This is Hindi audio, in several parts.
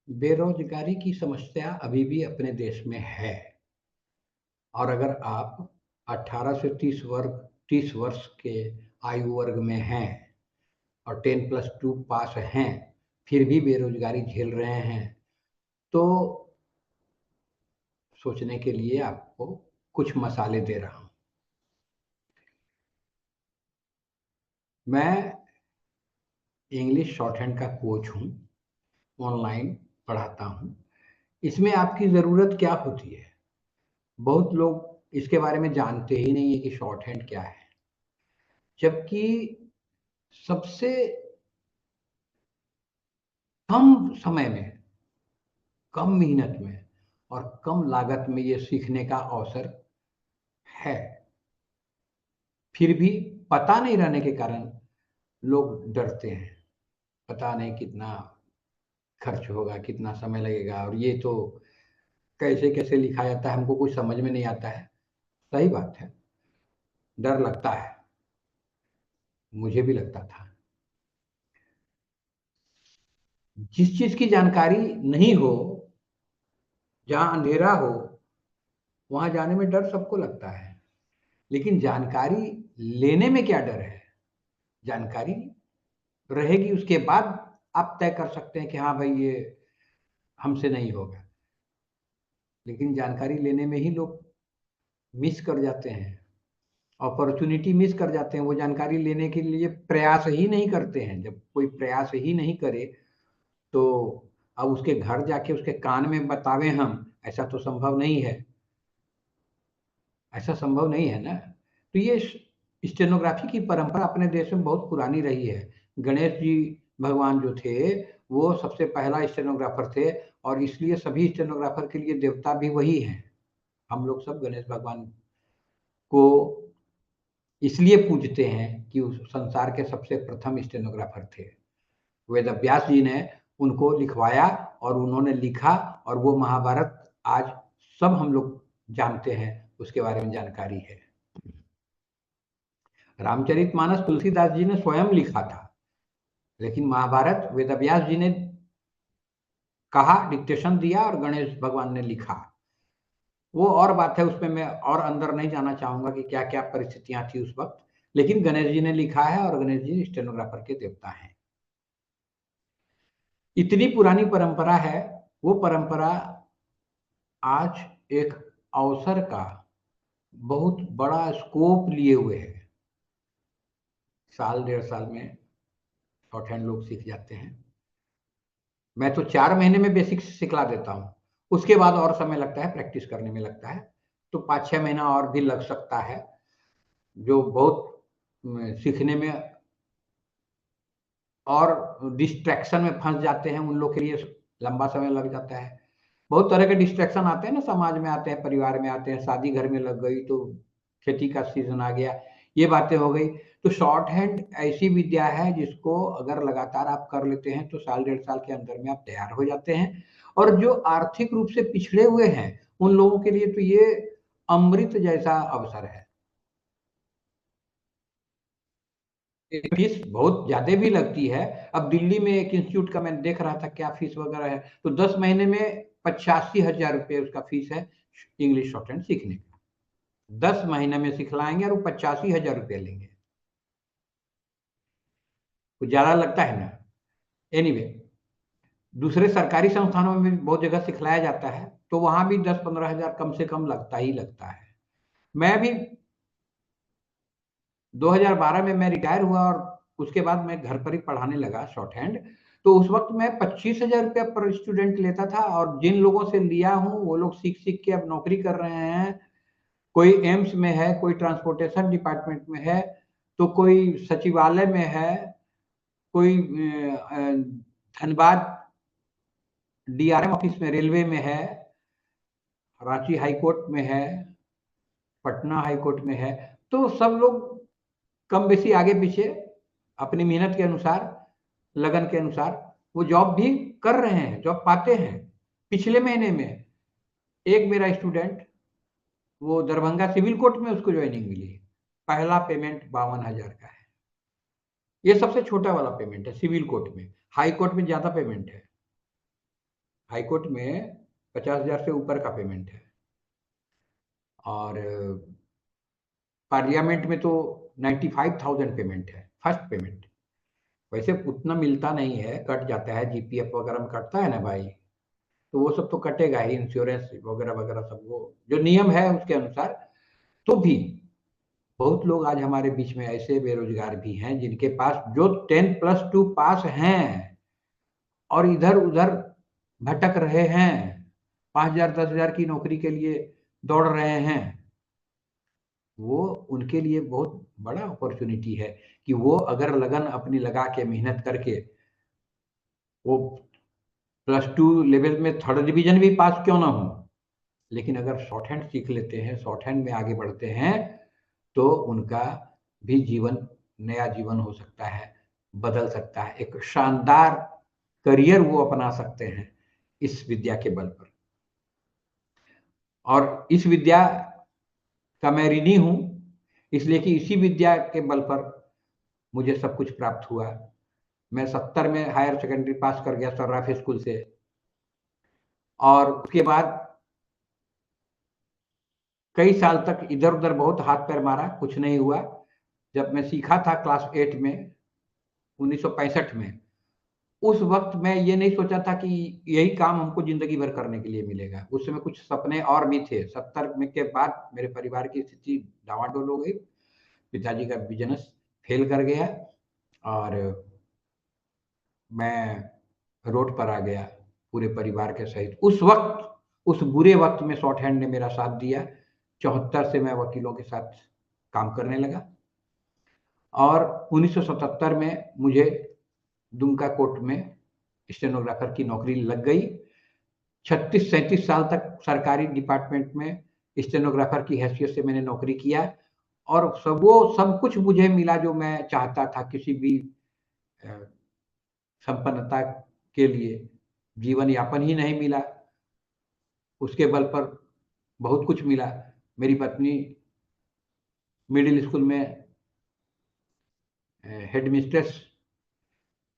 बेरोजगारी की समस्या अभी भी अपने देश में है और अगर आप 18 से 30 वर्ष के आयु वर्ग में हैं और 10+2 पास हैं, फिर भी बेरोजगारी झेल रहे हैं, तो सोचने के लिए आपको कुछ मसाले दे रहा हूँ। मैं इंग्लिश शॉर्टहैंड का कोच हूँ, ऑनलाइन पढ़ाता हूँ। इसमें आपकी ज़रूरत क्या होती है? बहुत लोग इसके बारे में जानते ही नहीं है कि शॉर्टहैंड क्या है। जबकि सबसे कम समय में, कम मेहनत में और कम लागत में ये सीखने का अवसर है। फिर भी पता नहीं रहने के कारण लोग डरते हैं। पता नहीं कितना खर्च होगा, कितना समय लगेगा और ये तो कैसे-कैसे लिखा जाता है, हमको कुछ समझ में नहीं आता है। सही बात है, डर लगता है, मुझे भी लगता था। जिस चीज़ की जानकारी नहीं हो, जहाँ अंधेरा हो, वहाँ जाने में डर सबको लगता है। लेकिन जानकारी लेने में क्या डर है? जानकारी रहेगी उसके बाद आप तय कर सकते हैं कि हाँ भाई ये हमसे नहीं होगा। लेकिन जानकारी लेने में ही लोग मिस कर जाते हैं, अपॉर्च्युनिटी मिस कर जाते हैं। वो जानकारी लेने के लिए प्रयास ही नहीं करते हैं। जब कोई प्रयास ही नहीं करे, तो अब उसके घर जाके उसके कान में बतावें हम, ऐसा तो संभव नहीं है। ऐसा संभव नहीं है ना। तो ये स्टेनोग्राफी की परंपरा अपने देश में बहुत पुरानी रही है। गणेश जी भगवान जो थे, वो सबसे पहला स्टेनोग्राफर थे और इसलिए सभी स्टेनोग्राफर के लिए देवता भी वही हैं। हम लोग सब गणेश भगवान को इसलिए पूजते हैं कि उस संसार के सबसे प्रथम स्टेनोग्राफर थे। वेद व्यास जी ने उनको लिखवाया और उन्होंने लिखा और वो महाभारत आज सब हम लोग जानते हैं, उसके बारे में जानकारी है। रामचरितमानस तुलसीदास जी ने स्वयं लिखा था, लेकिन महाभारत वेदव्यास जी ने कहा, डिक्टेशन दिया और गणेश भगवान ने लिखा। वो और बात है, उसमें मैं और अंदर नहीं जाना चाहूंगा कि क्या-क्या परिस्थितियां थी उस वक्त। लेकिन गणेश जी ने लिखा है और गणेश जी स्टेनोग्राफर के देवता हैं। इतनी पुरानी परंपरा है, वो परंपरा आज एक अवसर का बहुत बड़ा स्कोप लिए हुए है। साल डेढ़ साल में शॉर्ट हैंड लोग सीख जाते हैं। मैं तो 4 महीने में बेसिक सिखला देता हूँ। उसके बाद और समय लगता है, प्रैक्टिस करने में लगता है। तो 5-6 महीना और भी लग सकता है, जो बहुत सीखने में और डिस्ट्रैक्शन में फँस जाते हैं, उन लोग के लिए लंबा समय लग जाता है। बहुत तरह के डिस्ट्रैक्शन आते हैं ना, समाज में आते हैं, परिवार में आते हैं, शादी घर में लग गई तो खेती का सीज़न आ गया, ये बातें हो गई। तो शॉर्ट हैंड ऐसी विद्या है जिसको अगर लगातार आप कर लेते हैं तो साल डेढ़ साल के अंदर में आप तैयार हो जाते हैं। और जो आर्थिक रूप से पिछड़े हुए हैं, उन लोगों के लिए तो ये अमृत जैसा अवसर है। फीस बहुत ज़्यादा भी लगती है। अब दिल्ली में एक इंस्टीट्यूट का मैं देख रहा था क्या फीस वगैरह है, तो 10 महीने में 85,000 रुपए उसका फीस है इंग्लिश शॉर्ट हैंड सीखने का। 10 महीने में सिखलाएँगे और वो 85,000 रुपए लेंगे। कुछ ज़्यादा लगता है ना? एनीवे, दूसरे सरकारी संस्थानों में भी बहुत जगह सिखलाया जाता है, तो वहाँ भी 10-15 हज़ार कम से कम लगता ही लगता है। मैं भी 2012 में मैं रिटायर हुआ और उसके बाद मैं घर पर ही पढ़ाने लगा शॉर्ट हैंड। तो उस वक़्त मैं 25,000 रुपया पर स्टूडेंट लेता था और जिन लोगों से लिया हूँ, वो लोग सीख-सीख के अब नौकरी कर रहे हैं। कोई एम्स में है, कोई ट्रांसपोर्टेशन डिपार्टमेंट में है, तो कोई सचिवालय में है, कोई धनबाद डीआरएम ऑफिस में रेलवे में है, रांची हाई कोर्ट में है, पटना हाई कोर्ट में है। तो सब लोग कम बेशी आगे-पीछे अपनी मेहनत के अनुसार, लगन के अनुसार वो जॉब भी कर रहे हैं, जॉब पाते हैं। पिछले महीने में एक मेरा स्टूडेंट, वो दरभंगा सिविल कोर्ट में उसको जॉइनिंग मिली। पहला पेमेंट 52,000 का है। ये सबसे छोटा वाला पेमेंट है सिविल कोर्ट में, हाई कोर्ट में ज़्यादा पेमेंट है। हाई कोर्ट में 50,000 से ऊपर का पेमेंट है, और पार्लियामेंट में तो 95,000 पेमेंट है, फर्स्ट पेमेंट। वैसे उतना मिलता नहीं है, कट जाता है, जीपीएफ वगैरह में कटता है ना भाई, तो वो सब तो कटेगा ही, इंश्योरेंस वगैरह वगैरह सब, वो जो नियम है उसके अनुसार। तो भी बहुत लोग आज हमारे बीच में ऐसे बेरोजगार भी हैं जिनके पास, जो 10+2 पास हैं और इधर उधर भटक रहे हैं, 5,000 10,000 की नौकरी के लिए दौड़ रहे हैं। वो उनके लिए बहुत बड़ा अपॉर्चुनिटी है कि वो अगर लगन अपनी लगा के मेहनत करके, वो +2 लेवल में 3rd डिवीजन भी पास क्यों ना हो, लेकिन अगर शॉर्ट हैंड सीख लेते हैं, शॉर्ट हैंड में आगे बढ़ते हैं, तो उनका भी जीवन, नया जीवन हो सकता है, बदल सकता है, एक शानदार करियर वो अपना सकते हैं इस विद्या के बल पर। और इस विद्या का मैं ऋणी हूँ, इसलिए कि इसी विद्या के बल पर मुझे सब कुछ प्राप्त हुआ। मैं 70 में हायर सेकेंडरी पास कर गया सर्राफ स्कूल से, और उसके बाद कई साल तक इधर-उधर बहुत हाथ पैर मारा, कुछ नहीं हुआ। जब मैं सीखा था क्लास 8 में 1965 में, उस वक़्त मैं ये नहीं सोचा था कि यही काम हमको ज़िंदगी भर करने के लिए मिलेगा। उस समय कुछ सपने और भी थे। 70 में के बाद मेरे परिवार की स्थिति डामाडोल हो गई। पिताजी का बिज़नेस फ़ेल कर गया और मैं रोड पर आ गया, पूरे परिवार के सहित। उस वक़्त, उस बुरे वक़्त में शॉर्ट हैंड ने मेरा साथ दिया। 74 से मैं वकीलों के साथ काम करने लगा, और 1977 में मुझे दुमका कोर्ट में स्टेनोग्राफर की नौकरी लग गई। 36-37 साल तक सरकारी डिपार्टमेंट में स्टेनोग्राफर की हैसियत से मैंने नौकरी किया, और वो सब कुछ मुझे मिला जो मैं चाहता था किसी भी अ, संपन्नता के लिए। जीवन यापन ही नहीं मिला, उसके बल पर बहुत कुछ मिला। मेरी पत्नी मिडिल स्कूल में हेडमिस्ट्रेस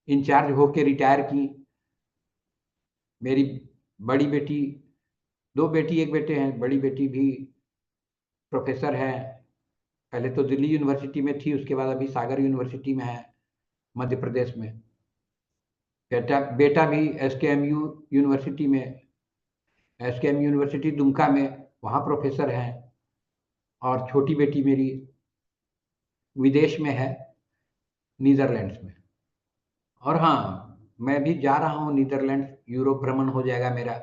इंचार्ज होके रिटायर की। मेरी बड़ी बेटी, 2 बेटी 1 बेटे हैं, बड़ी बेटी भी प्रोफ़ेसर है। पहले तो दिल्ली यूनिवर्सिटी में थी, उसके बाद अभी सागर यूनिवर्सिटी में है, मध्य प्रदेश में। बेटा बेटा भी एसकेएमयू यूनिवर्सिटी में, एसकेएम यूनिवर्सिटी दुमका में, वहाँ प्रोफ़ेसर हैं। और छोटी बेटी मेरी विदेश में है, नीदरलैंड्स में। और हाँ, मैं भी जा रहा हूँ नीदरलैंड्स, यूरोप भ्रमण हो जाएगा मेरा।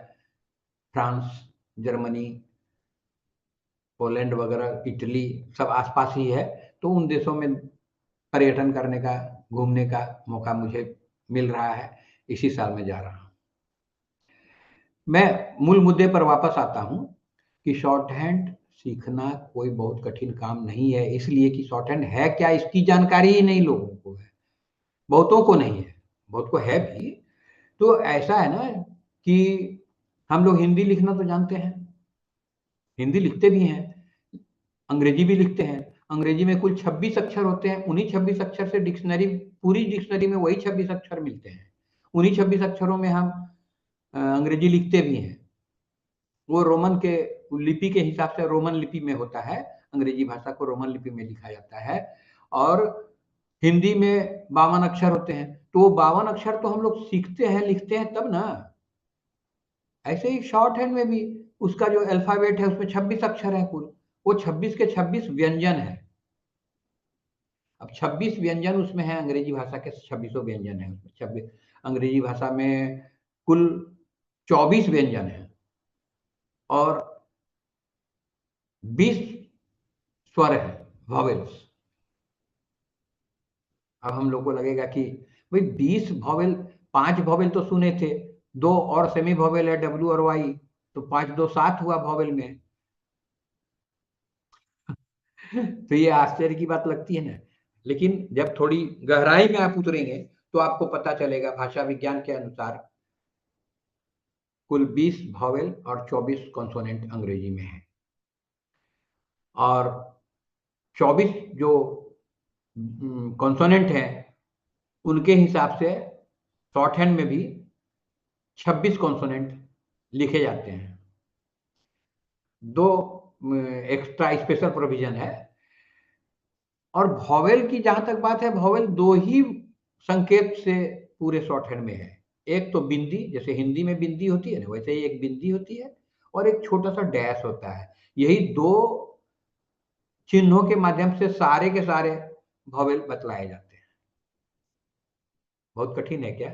फ्रांस, जर्मनी, पोलैंड वगैरह, इटली सब आस-पास ही है, तो उन देशों में पर्यटन करने का, घूमने का मौका मुझे मिल रहा है। इसी साल मैं जा रहा हूँ। मैं मूल मुद्दे पर वापस आता हूँ कि शॉर्ट हैंड सीखना कोई बहुत कठिन काम नहीं है, इसलिए कि शॉर्ट हैंड है क्या, इसकी जानकारी ही नहीं लोगों को है। बहुतों को नहीं है, बहुत को है भी। तो ऐसा है ना कि हम लोग हिंदी लिखना तो जानते हैं, हिंदी लिखते भी हैं, अंग्रेजी भी लिखते हैं। अंग्रेजी में कुल 26 अक्षर होते हैं, उन्हीं 26 अक्षर से डिक्शनरी, पूरी डिक्शनरी में वही 26 अक्षर मिलते हैं। उन्हीं 26 अक्षरों में हम अंग्रेजी लिखते भी हैं। वो रोमन के लिपि के हिसाब से रोमन लिपि में होता है, अंग्रेजी भाषा को रोमन लिपि में लिखा जाता है। और हिंदी में 52 अक्षर होते हैं, तो वो 52 अक्षर तो हम लोग सीखते हैं, लिखते हैं तब ना। ऐसे ही शॉर्ट हैंड में भी उसका जो अल्फ़ाबेट है उसमें 26 अक्षर हैं कुल, वो 26 के 26 व्यंजन हैं। अब 26 व्यंजन उसमें है, अंग्रेजी भाषा के 26 व्यंजन हैं उसमें। 26 अंग्रेजी भाषा में कुल 24 व्यंजन हैं, और 20 स्वर हैं, वॉवेल्स। अब हम लोग को लगेगा कि भाई 20 वॉवेल, 5 वॉवेल तो सुने थे, 2 और सेमी वॉवेल है, डब्ल्यू और वाई, तो 5 2 7 हुआ वॉवेल में। तो ये आश्चर्य की बात लगती है ना, लेकिन जब थोड़ी गहराई में आप उतरेंगे तो आपको पता चलेगा, भाषा विज्ञान के अनुसार कुल 20 वॉवेल और 24 कॉन्सोनेंट अंग्रेजी में है। और 24 जो कॉन्सोनेंट हैं, उनके हिसाब से शॉर्ट हैंड में भी 26 कॉन्सोनेंट लिखे जाते हैं। दो एक्स्ट्रा स्पेशल प्रोविजन है। और वॉवेल की जहां तक बात है, वॉवेल दो ही संकेत से पूरे शॉर्टहैंड में है। एक तो बिंदी, जैसे हिंदी में बिंदी होती है ना, वैसे ही एक बिंदी होती है, और एक छोटा सा डैश होता है। यही दो चिन्हों के माध्यम से सारे के सारे वॉवेल बतलाए जाते हैं। बहुत कठिन है क्या?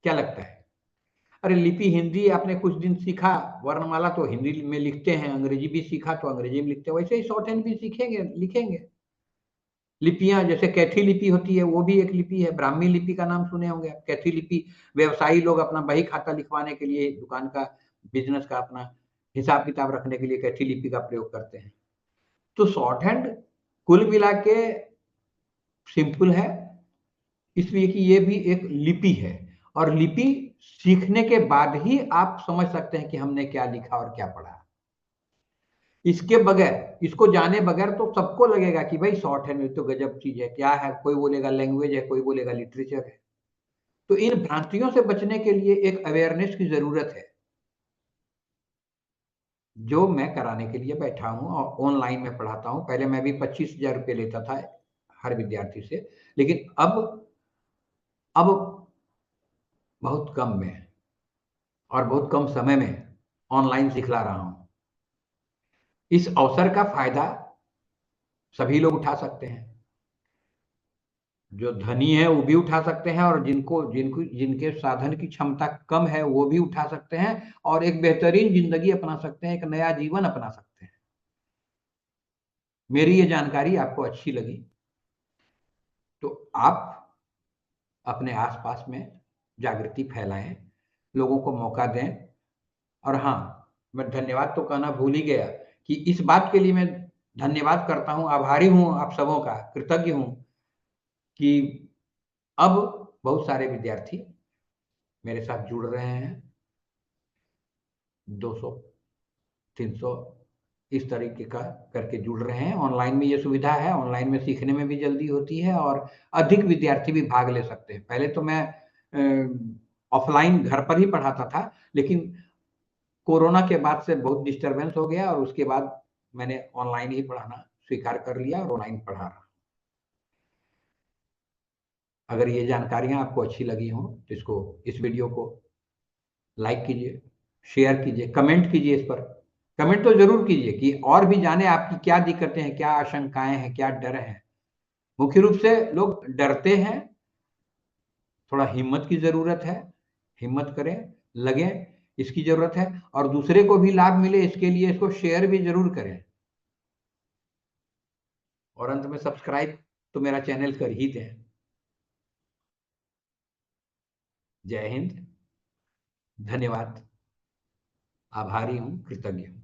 क्या लगता है? अरे लिपि हिंदी आपने कुछ दिन सीखा, वर्णमाला तो हिंदी में लिखते हैं, अंग्रेजी भी सीखा तो अंग्रेजी में लिखते हैं, वैसे ही शॉर्टहैंड भी सीखेंगे, लिखेंगे। लिपियां जैसे कैथी लिपि होती है, वो भी एक लिपि है। ब्राह्मी लिपि का नाम सुने होंगे आप। कैथी लिपि व्यवसायी लोग अपना बही खाता लिखवाने के लिए, दुकान का, बिजनेस का अपना हिसाब किताब रखने के लिए कैथी लिपि का प्रयोग करते हैं। तो शॉर्ट हैंड कुल मिला के सिंपल है, इसलिए कि ये भी एक लिपि है। और लिपि सीखने के बाद ही आप समझ सकते हैं कि हमने क्या लिखा और क्या पढ़ा। इसके बगैर, इसको जाने बगैर तो सबको लगेगा कि भाई शॉर्ट हैंड तो गजब चीज है, क्या है, कोई बोलेगा लैंग्वेज है, कोई बोलेगा लिटरेचर है। तो इन भ्रांतियों से बचने के लिए एक अवेयरनेस की जरूरत है, जो मैं कराने के लिए बैठा हूं और ऑनलाइन में पढ़ाता हूं। पहले मैं भी 25,000 रुपये लेता था हर विद्यार्थी से, लेकिन अब बहुत कम में और बहुत कम समय में ऑनलाइन सिखला रहा हूं। इस अवसर का फायदा सभी लोग उठा सकते हैं। जो धनी है वो भी उठा सकते हैं, और जिनको जिनको जिनके साधन की क्षमता कम है वो भी उठा सकते हैं, और एक बेहतरीन जिंदगी अपना सकते हैं, एक नया जीवन अपना सकते हैं। मेरी ये जानकारी आपको अच्छी लगी तो आप अपने आसपास में जागृति फैलाएं, लोगों को मौका दें। और हाँ, मैं धन्यवाद तो कहना भूल ही गया कि इस बात के लिए मैं धन्यवाद करता हूं, आभारी हूं आप सबों का, कृतज्ञ हूं कि अब बहुत सारे विद्यार्थी मेरे साथ जुड़ रहे हैं। 200, 300 इस तरीके का करके जुड़ रहे हैं। ऑनलाइन में ये सुविधा है, ऑनलाइन में सीखने में भी जल्दी होती है, और अधिक विद्यार्थी भी भाग ले सकते हैं। पहले तो मैं ऑफलाइन घर पर ही पढ़ाता था, लेकिन कोरोना के बाद से बहुत डिस्टरबेंस हो गया, और उसके बाद मैंने ऑनलाइन ही पढ़ाना स्वीकार कर लिया और ऑनलाइन पढ़ा रहा। अगर ये जानकारियां आपको अच्छी लगी हो तो इस वीडियो को लाइक कीजिए, शेयर कीजिए, कमेंट कीजिए। इस पर कमेंट तो जरूर कीजिए कि और भी जाने आपकी क्या दिक्कतें हैं, क्या आशंकाएं हैं, क्या डर हैं। मुख्य रूप से लोग डरते हैं, थोड़ा हिम्मत की जरूरत है। हिम्मत करें, लगे, इसकी जरूरत है। और दूसरे को भी लाभ मिले इसके लिए इसको शेयर भी जरूर करें। और अंत में सब्सक्राइब तो मेरा चैनल कर ही दें। जय हिंद, धन्यवाद, आभारी हूं, कृतज्ञ हूं।